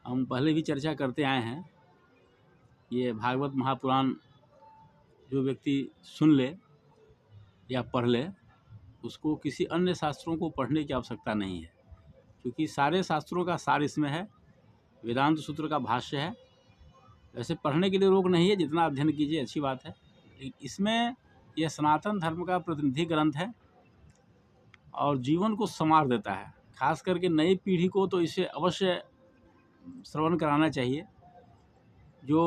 हम पहले भी चर्चा करते आए हैं। ये भागवत महापुराण जो व्यक्ति सुन ले या पढ़ ले, उसको किसी अन्य शास्त्रों को पढ़ने की आवश्यकता नहीं है, क्योंकि सारे शास्त्रों का सार इसमें है। वेदांत सूत्र का भाष्य है। वैसे पढ़ने के लिए रोक नहीं है, जितना अध्ययन कीजिए अच्छी बात है। इसमें यह सनातन धर्म का प्रतिनिधि ग्रंथ है और जीवन को संवार देता है। खास करके नई पीढ़ी को तो इसे अवश्य श्रवण कराना चाहिए। जो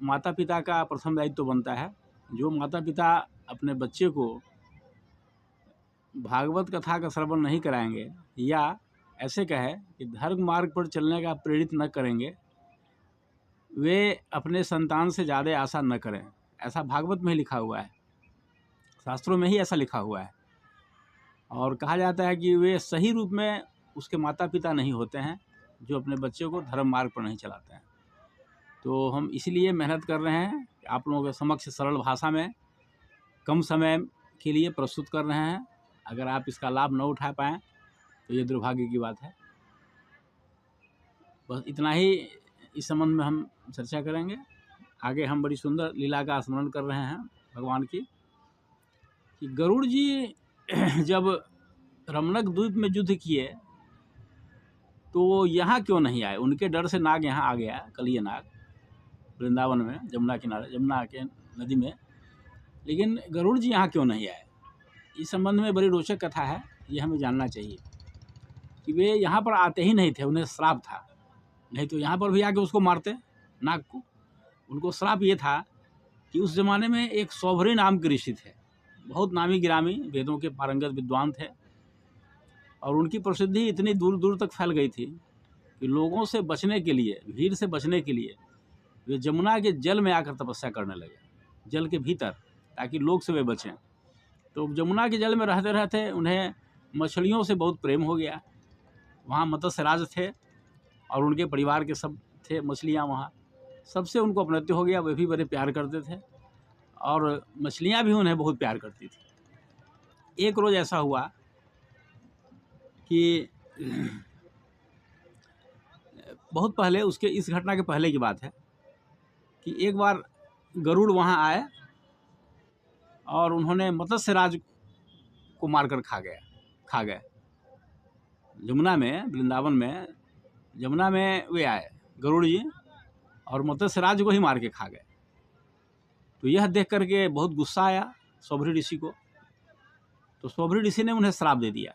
माता पिता का प्रथम दायित्व बनता है, जो माता पिता अपने बच्चे को भागवत कथा का श्रवण नहीं कराएंगे या ऐसे कहे कि धर्म मार्ग पर चलने का प्रेरित न करेंगे, वे अपने संतान से ज़्यादा आशा न करें। ऐसा भागवत में ही लिखा हुआ है, शास्त्रों में ही ऐसा लिखा हुआ है। और कहा जाता है कि वे सही रूप में उसके माता पिता नहीं होते हैं जो अपने बच्चे को धर्म मार्ग पर नहीं चलाते हैं। तो हम इसलिए मेहनत कर रहे हैं कि आप लोगों के समक्ष सरल भाषा में कम समय के लिए प्रस्तुत कर रहे हैं। अगर आप इसका लाभ न उठा पाएँ तो ये दुर्भाग्य की बात है। बस इतना ही इस संबंध में हम चर्चा करेंगे। आगे हम बड़ी सुंदर लीला का स्मरण कर रहे हैं भगवान की, कि गरुड़ जी जब रमणक द्वीप में युद्ध किए तो यहाँ क्यों नहीं आए। उनके डर से नाग यहाँ आ गया, कलिय नाग, वृंदावन में जमुना किनारे, जमुना के नदी में। लेकिन गरुड़ जी यहाँ क्यों नहीं आए, इस संबंध में बड़ी रोचक कथा है। ये हमें जानना चाहिए कि वे यहाँ पर आते ही नहीं थे, उन्हें श्राप था। नहीं तो यहाँ पर भी आके उसको मारते, नाग को। उनको श्राप ये था कि उस ज़माने में एक सौभरी नाम के ऋषि थे, बहुत नामी गिरामी, वेदों के पारंगत विद्वान थे। और उनकी प्रसिद्धि इतनी दूर दूर तक फैल गई थी कि लोगों से बचने के लिए, भीड़ से बचने के लिए वे जमुना के जल में आकर तपस्या करने लगे, जल के भीतर, ताकि लोग से वे बचें। तो जमुना के जल में रहते रहते उन्हें मछलियों से बहुत प्रेम हो गया। वहाँ मत्स्य राज थे और उनके परिवार के सब थे मछलियाँ वहाँ, सबसे उनको अपनत्व हो गया। वे भी बड़े प्यार करते थे और मछलियाँ भी उन्हें बहुत प्यार करती थी। एक रोज़ ऐसा हुआ कि बहुत पहले, उसके इस घटना के पहले की बात है, कि एक बार गरुड़ वहाँ आए और उन्होंने मत्स्य राज को मारकर खा गए। जमुना में, वृंदावन में, जमुना में वे आए गरुड़ जी और मत्स्य राज को ही मार के खा गए। तो यह देख करके बहुत गुस्सा आया सौभरी ऋषि को। तो सौभरी ऋषि ने उन्हें श्राप दे दिया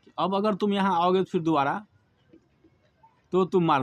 कि अब अगर तुम यहाँ आओगे फिर दोबारा तो तुम मार